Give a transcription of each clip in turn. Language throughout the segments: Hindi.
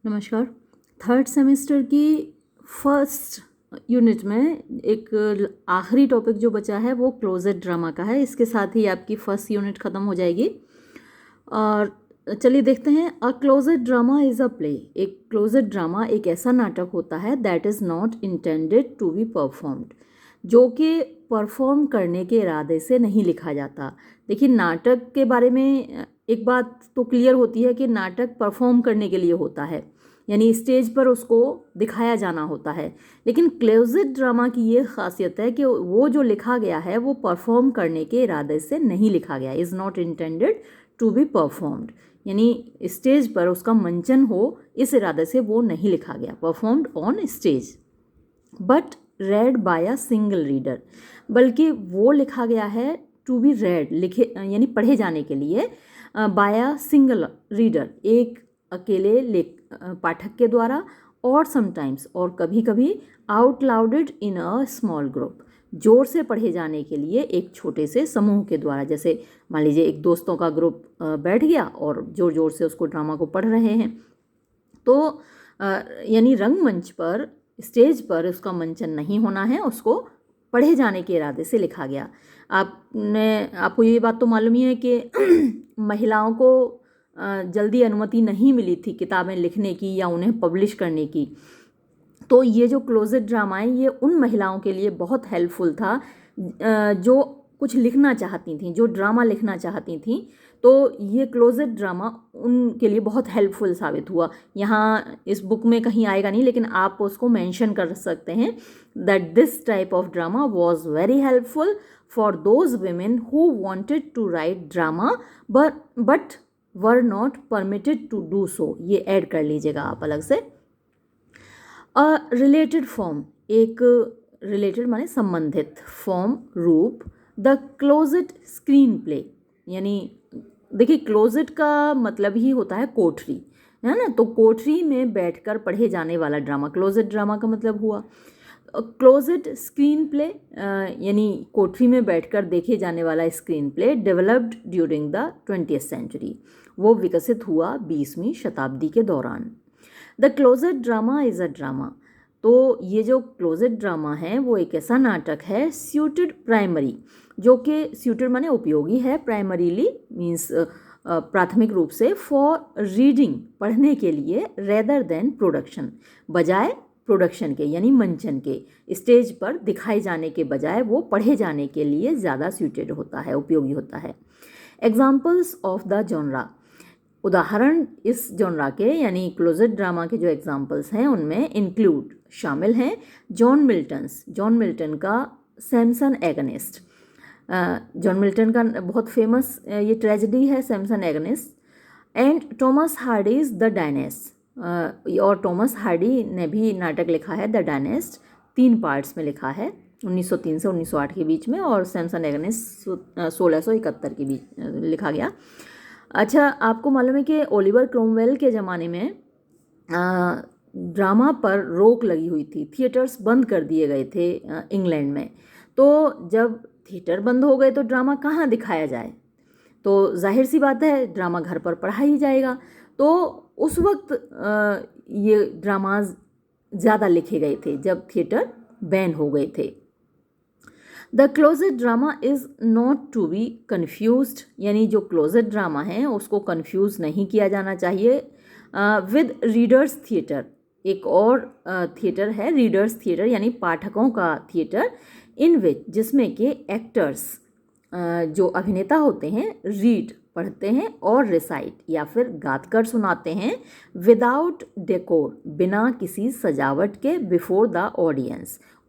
नमस्कार। थर्ड सेमेस्टर की फर्स्ट यूनिट में एक आखिरी टॉपिक जो बचा है वो क्लोजेट ड्रामा का है। इसके साथ ही आपकी फर्स्ट यूनिट ख़त्म हो जाएगी। और चलिए देखते हैं। A closet drama is a play. एक क्लोजेट ड्रामा एक ऐसा नाटक होता है that is not intended to be performed, जो कि परफॉर्म करने के इरादे से नहीं लिखा जाता। देखिए, नाटक के बारे में एक बात तो क्लियर होती है कि नाटक परफॉर्म करने के लिए होता है, यानी स्टेज पर उसको दिखाया जाना होता है। लेकिन क्लोजेट ड्रामा की ये खासियत है कि वो जो लिखा गया है वो परफॉर्म करने के इरादे से नहीं लिखा गया, is not intended to be performed, यानी स्टेज पर उसका मंचन हो इस इरादे से वो नहीं लिखा गया, performed on stage, but read by a single reader, बल्कि वो लिखा गया है टू बी रेड, लिखे यानी पढ़े जाने के लिए, बाय अ सिंगल रीडर, एक अकेले पाठक के द्वारा, और समटाइम्स और कभी कभी out loaded in a small group, जोर से पढ़े जाने के लिए एक छोटे से समूह के द्वारा। जैसे मान लीजिए एक दोस्तों का ग्रुप बैठ गया और जोर जोर से उसको ड्रामा को पढ़ रहे हैं, तो यानी रंगमंच पर, स्टेज पर उसका मंचन नहीं होना है, उसको पढ़े जाने के इरादे से लिखा गया। आपको ये बात तो मालूम ही है कि महिलाओं को जल्दी अनुमति नहीं मिली थी किताबें लिखने की या उन्हें पब्लिश करने की। तो ये जो क्लोजेट ड्रामा है ये उन महिलाओं के लिए बहुत हेल्पफुल था जो कुछ लिखना चाहती थीं, जो ड्रामा लिखना चाहती थीं। तो ये क्लोजेट ड्रामा उनके लिए बहुत हेल्पफुल साबित हुआ। यहाँ इस बुक में कहीं आएगा नहीं, लेकिन आप उसको मेंशन कर सकते हैं that this type of drama was very helpful for those women who wanted to write drama but were not permitted to do so। ये ऐड कर लीजिएगा आप अलग से। रिलेटेड फॉर्म, एक रिलेटेड माने संबंधित, फॉर्म रूप, द क्लोजेट स्क्रीन प्ले, यानी देखिए क्लोजेट का मतलब ही होता है कोठरी, है ना। तो कोठरी में बैठकर पढ़े जाने वाला ड्रामा क्लोजेट ड्रामा का मतलब हुआ। क्लोजेट स्क्रीन प्ले यानी कोठरी में बैठकर देखे जाने वाला screen play developed during the 20th century, वो विकसित हुआ 20वीं शताब्दी के दौरान। The closet drama is a drama, तो ये जो क्लोजेट ड्रामा है वो एक ऐसा नाटक है सूटेड प्राइमरी, जो कि सूटेड माने उपयोगी है, प्राइमरीली मीन्स प्राथमिक रूप से, फॉर रीडिंग पढ़ने के लिए, रेदर देन प्रोडक्शन बजाय प्रोडक्शन के यानी मंचन के, स्टेज पर दिखाए जाने के बजाय वो पढ़े जाने के लिए ज़्यादा सूटेड होता है, उपयोगी होता है। एग्जाम्पल्स ऑफ द जॉनरा, उदाहरण इस जॉनरा के यानी क्लोजेट ड्रामा के जो एग्जाम्पल्स हैं उनमें इंक्लूड शामिल हैं जॉन मिल्टन का सैमसन एगनिस्ट। जॉन मिल्टन का बहुत फेमस ये ट्रेजेडी है Samson Agonistes, and Thomas Hardy's the Dynasts. और टॉमस हार्डी ने भी नाटक लिखा है द डायनेस्ट, 3 पार्ट्स में लिखा है 1903 से 1908 के बीच में, और सैमसन एगनिस्ट 1671 के बीच लिखा गया। अच्छा, आपको मालूम है कि ओलिवर क्रोमवेल के ज़माने में ड्रामा पर रोक लगी हुई थी, थिएटर्स बंद कर दिए गए थे इंग्लैंड में। तो जब थिएटर बंद हो गए तो ड्रामा कहाँ दिखाया जाए, तो जाहिर सी बात है ड्रामा घर पर पढ़ा ही जाएगा। तो उस वक्त ये ड्रामाज ज़्यादा लिखे गए थे जब थिएटर बैन हो गए थे। The closet drama is not to be confused, यानी जो क्लोजेट ड्रामा है उसको कन्फ्यूज़ नहीं किया जाना चाहिए विद रीडर्स थिएटर। एक और थिएटर है रीडर्स थिएटर, यानी पाठकों का थिएटर, इन विच जिसमें कि एक्टर्स जो अभिनेता होते हैं रीड पढ़ते हैं और रिसाइट या फिर गात कर सुनाते हैं, विदाउट डेकोर बिना किसी सजावट के, बिफोर द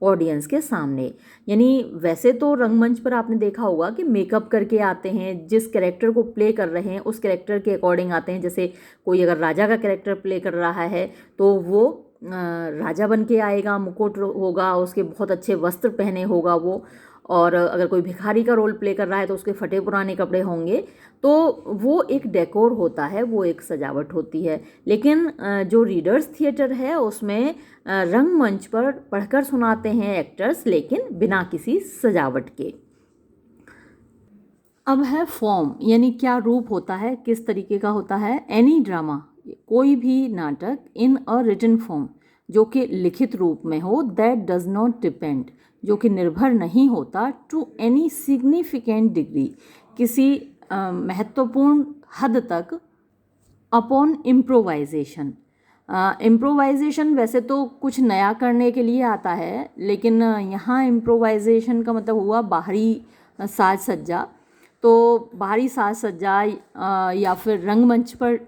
ऑडियंस के सामने। यानी वैसे तो रंगमंच पर आपने देखा होगा कि मेकअप करके आते हैं, जिस कैरेक्टर को प्ले कर रहे हैं उस कैरेक्टर के अकॉर्डिंग आते हैं। जैसे कोई अगर राजा का कैरेक्टर प्ले कर रहा है तो वो राजा बन के आएगा, मुकुट होगा, उसके बहुत अच्छे वस्त्र पहने होगा वो, और अगर कोई भिखारी का रोल प्ले कर रहा है तो उसके फटे पुराने कपड़े होंगे। तो वो एक डेकोर होता है, वो एक सजावट होती है। लेकिन जो रीडर्स थिएटर है उसमें रंगमंच पर पढ़कर सुनाते हैं एक्टर्स, लेकिन बिना किसी सजावट के। अब है फॉर्म, यानी क्या रूप होता है, किस तरीके का होता है। एनी ड्रामा कोई भी नाटक इन अ रिटन फॉर्म, जो कि लिखित रूप में हो, दैट डज नॉट डिपेंड, जो कि निर्भर नहीं होता, टू एनी सिग्निफिकेंट डिग्री, किसी महत्वपूर्ण हद तक, अपॉन इम्प्रोवाइजेशन। इम्प्रोवाइजेशन वैसे तो कुछ नया करने के लिए आता है, लेकिन यहाँ इम्प्रोवाइजेशन का मतलब हुआ बाहरी साज सज्जा। तो बाहरी साज सज्जा या फिर रंगमंच पर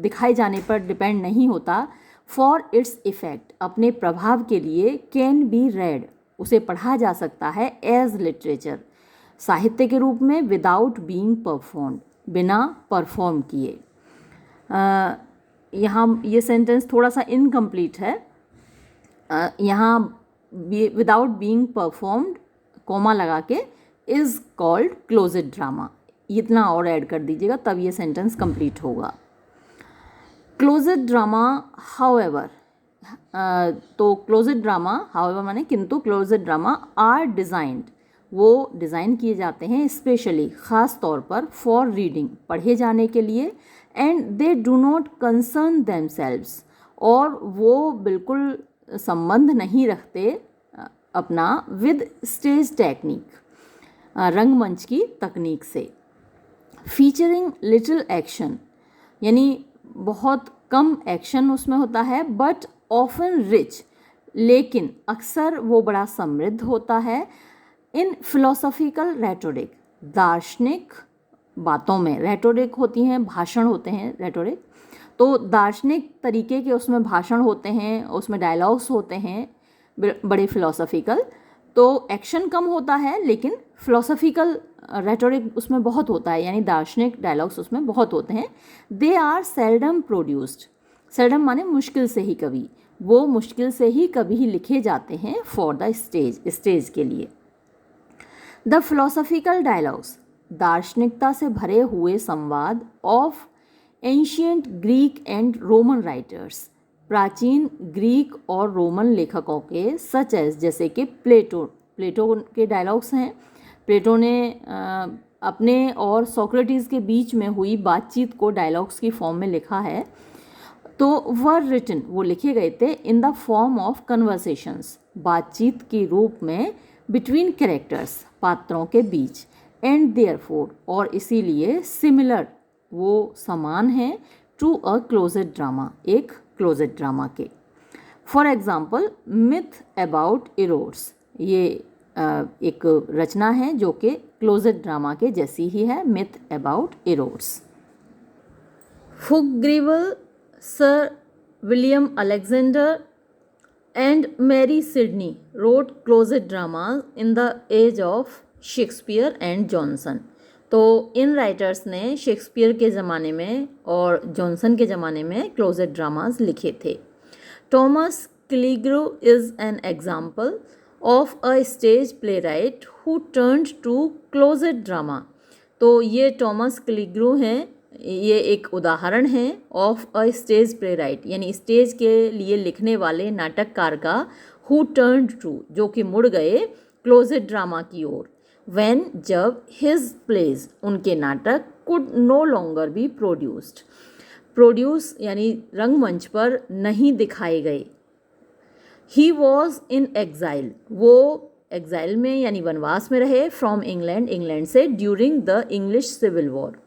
दिखाए जाने पर डिपेंड नहीं होता। फॉर इट्स इफ़ेक्ट, अपने प्रभाव के लिए, कैन बी रेड, उसे पढ़ा जा सकता है, एज लिटरेचर, साहित्य के रूप में, विदाउट बीइंग परफॉर्म्ड, बिना परफॉर्म किए। यहाँ ये सेंटेंस थोड़ा सा इनकम्प्लीट है। यहाँ विदाउट बीइंग परफॉर्म्ड कॉमा लगा के इज़ कॉल्ड क्लोजेड ड्रामा, इतना और ऐड कर दीजिएगा तब ये सेंटेंस कंप्लीट होगा। क्लोजेड ड्रामा हाउएवर, तो क्लोजेड ड्रामा हाउएवर माने किंतु, क्लोजेड ड्रामा आर डिज़ाइंड, वो डिज़ाइन किए जाते हैं स्पेशली, ख़ास तौर पर, फॉर रीडिंग, पढ़े जाने के लिए, and they do not concern themselves, और वो बिल्कुल संबंध नहीं रखते अपना विद स्टेज टेक्निक, रंगमंच की तकनीक से। फीचरिंग लिटिल एक्शन, यानी बहुत कम एक्शन उसमें होता है, बट ऑफन रिच, लेकिन अक्सर वो बड़ा समृद्ध होता है। इन फिलोसॉफिकल रेटोरिक, दार्शनिक बातों में, रेटोरिक होती हैं, भाषण होते हैं रेटोरिक, तो दार्शनिक तरीके के उसमें भाषण होते हैं, उसमें डायलॉग्स होते हैं बड़े फिलोसॉफिकल। तो एक्शन कम होता है लेकिन फिलोसॉफिकल रेटोरिक उसमें बहुत होता है, यानी दार्शनिक डायलॉग्स उसमें बहुत होते हैं। They are seldom produced, seldom माने मुश्किल से ही कभी, वो मुश्किल से ही कभी लिखे जाते हैं, फॉर द स्टेज, स्टेज के लिए। द फिलोसॉफिकल डायलॉग्स, दार्शनिकता से भरे हुए संवाद, of ancient Greek and Roman writers, प्राचीन ग्रीक और रोमन लेखकों के, सच एज, जैसे कि प्लेटो, प्लेटो के डायलॉग्स हैं। प्लेटो ने अपने और सोक्रेटिस के बीच में हुई बातचीत को डायलॉग्स की फॉर्म में लिखा है। तो वर रिटन, वो लिखे गए थे, in the form of conversations, बातचीत के रूप में, बिटवीन कैरेक्टर्स, पात्रों के बीच, एंड देयरफॉर, और इसीलिए, सिमिलर, वो समान है, टू अ क्लोजेड ड्रामा, एक क्लोजेड ड्रामा के। For example, myth about erodes, ये एक रचना है जो कि क्लोजेड ड्रामा के जैसी ही है, myth about Herods. Fulke Greville, sir William Alexander and Mary Sidney wrote closet dramas in the age of Shakespeare and Jonson. तो इन राइटर्स ने शेक्सपियर के ज़माने में और जॉनसन के ज़माने में क्लोजेड ड्रामाज लिखे थे। Thomas Killigrew is an example of a stage playwright who turned to closet drama. तो ये टॉमस क्लिग्रो हैं, ये एक उदाहरण है, of a stage playwright, यानी स्टेज के लिए लिखने वाले नाटककार का, हु टर्न्ड टू, जो कि मुड़ गए, क्लोजेड ड्रामा की ओर, व्हेन, जब, हिज प्लेज, उनके नाटक, could no longer be produced, produced यानी रंगमंच पर नहीं दिखाए गए। ही वॉज इन एग्जाइल, वो एग्जाइल में यानी वनवास में रहे, फ्रॉम इंग्लैंड, इंग्लैंड से, during the English civil war,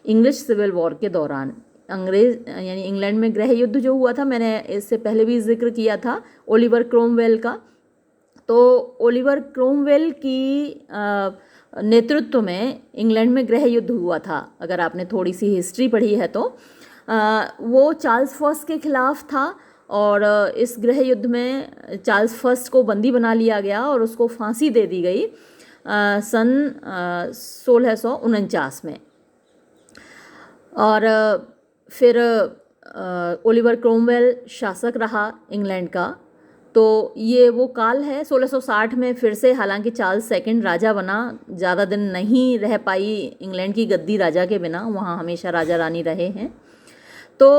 English civil war के दौरान। अंग्रेज यानी इंग्लैंड में गृह युद्ध जो हुआ था, मैंने इससे पहले भी जिक्र किया था ओलिवर क्रोमवेल का। तो ओलिवर क्रोमवेल की नेतृत्व में इंग्लैंड में गृह युद्ध हुआ था, अगर आपने थोड़ी सी हिस्ट्री पढ़ी है तो। वो चार्ल्स फर्स्ट के खिलाफ था, और इस गृह युद्ध में चार्ल्स फर्स्ट को बंदी बना लिया गया और उसको फांसी दे दी गई सन 1649 में। और फिर ओलिवर क्रोमवेल शासक रहा इंग्लैंड का। तो ये वो काल है 1660 में फिर से, हालांकि चार्ल्स सेकंड राजा बना, ज़्यादा दिन नहीं रह पाई इंग्लैंड की गद्दी राजा के बिना, वहाँ हमेशा राजा रानी रहे हैं। तो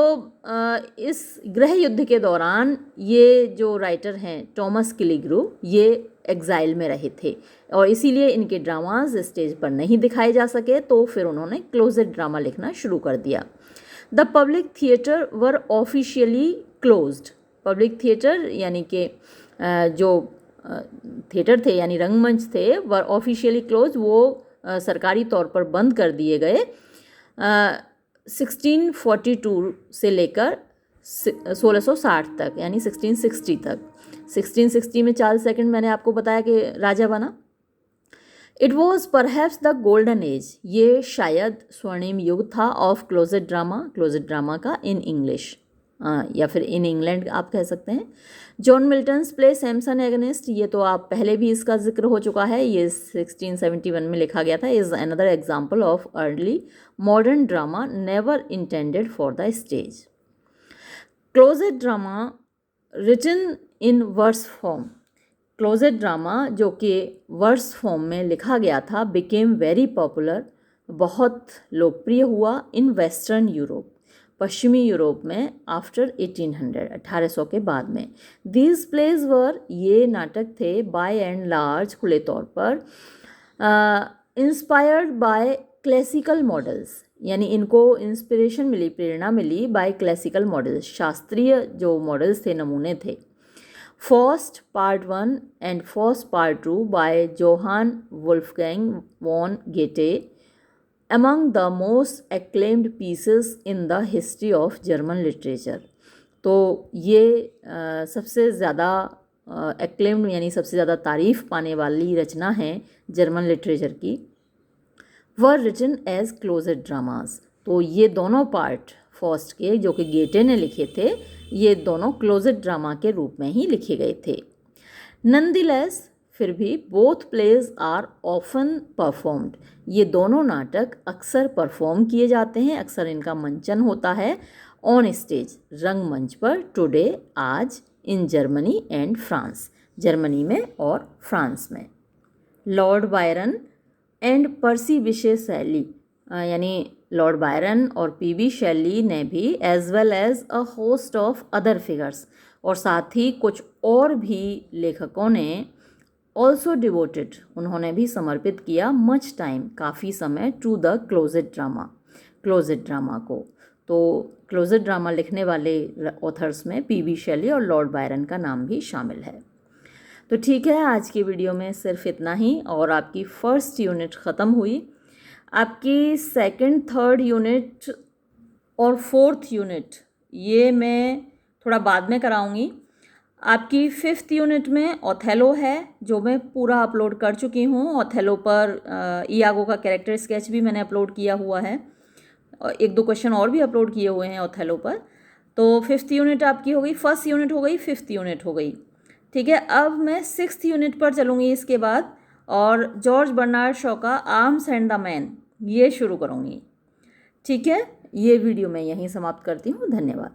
इस गृह युद्ध के दौरान ये जो राइटर हैं टॉमस क्लिग्रो, ये एग्जाइल में रहे थे और इसीलिए इनके ड्रामाज स्टेज पर नहीं दिखाए जा सके, तो फिर उन्होंने क्लोजेड ड्रामा लिखना शुरू कर दिया। The public theatre were officially closed. Public theatre यानी कि जो थिएटर थे यानी रंगमंच थे, वर ऑफिशियली क्लोज, वो सरकारी तौर पर बंद कर दिए गए 1642 से लेकर 1660 तक, यानी 1660 तक। 1660 में चार्ल्स सेकंड मैंने आपको बताया कि राजा बना। It was perhaps the golden age, ये शायद स्वर्णिम युग था ऑफ क्लोजेट ड्रामा का इन इंग्लिश, या फिर इन इंग्लैंड आप कह सकते हैं। John Milton's play Samson agonist, ये तो आप पहले भी इसका जिक्र हो चुका है, ये 1671 में लिखा गया था। Is another example of early modern drama never intended for the stage. Closet drama written in verse form, closet drama जो कि वर्स फॉर्म में लिखा गया था, बिकेम वेरी पॉपुलर, बहुत लोकप्रिय हुआ इन वेस्टर्न यूरोप, पश्चिमी यूरोप में, आफ्टर 1800 के बाद में। दीज प्लेज वर, ये नाटक थे, बाय एंड लार्ज, खुले तौर पर, इंस्पायर्ड बाय क्लासिकल मॉडल्स, यानी इनको इंस्पिरेशन मिली, प्रेरणा मिली बाय क्लासिकल मॉडल्स, शास्त्रीय जो मॉडल्स थे, नमूने थे। Faust part 1 and Faust part 2 by Johann Wolfgang von Goethe, among the most acclaimed pieces in the history of German literature। तो ये सबसे ज़्यादा acclaimed यानी सबसे ज़्यादा तारीफ़ पाने वाली रचना है जर्मन लिटरेचर की। were written as closet dramas, तो ये दोनों पार्ट फॉस्ट के जो कि गेटे ने लिखे थे, ये दोनों क्लोजेट ड्रामा के रूप में ही लिखे गए थे। नंदीलेस, फिर भी, both plays are often performed, ये दोनों नाटक अक्सर परफॉर्म किए जाते हैं, अक्सर इनका मंचन होता है ऑन स्टेज, रंगमंच पर, टुडे, आज, in Germany and France, Germany में और फ्रांस में। Lord Byron and Percy Bysshe Shelley, यानी लॉर्ड बायरन और पीबी शैली ने भी, as well as a host of other figures, और साथ ही कुछ और भी लेखकों ने, ऑल्सो डिवोटेड, उन्होंने भी समर्पित किया, मच टाइम, काफ़ी समय, टू द क्लोजेट ड्रामा को। तो क्लोजेट ड्रामा लिखने वाले ऑथर्स में पीबी शैली और लॉर्ड बायरन का नाम भी शामिल है। तो ठीक है, आज की वीडियो में सिर्फ इतना ही, और आपकी फर्स्ट यूनिट ख़त्म हुई। आपकी सेकंड, थर्ड यूनिट और फोर्थ यूनिट ये मैं थोड़ा बाद में कराऊंगी। आपकी फिफ्थ यूनिट में ओथेलो है, जो मैं पूरा अपलोड कर चुकी हूँ। ओथेलो पर इयागो का कैरेक्टर स्केच भी मैंने अपलोड किया हुआ है, और 1-2 क्वेश्चन और भी अपलोड किए हुए हैं ओथेलो पर। तो फिफ्थ यूनिट आपकी हो गई, फर्स्ट यूनिट हो गई, फिफ्थ यूनिट हो गई। ठीक है, अब मैं सिक्स्थ यूनिट पर चलूँगी इसके बाद, और जॉर्ज बर्नार्ड शॉ का आर्म्स एंड द मैन ये शुरू करूँगी। ठीक है, ये वीडियो मैं यहीं समाप्त करती हूँ। धन्यवाद।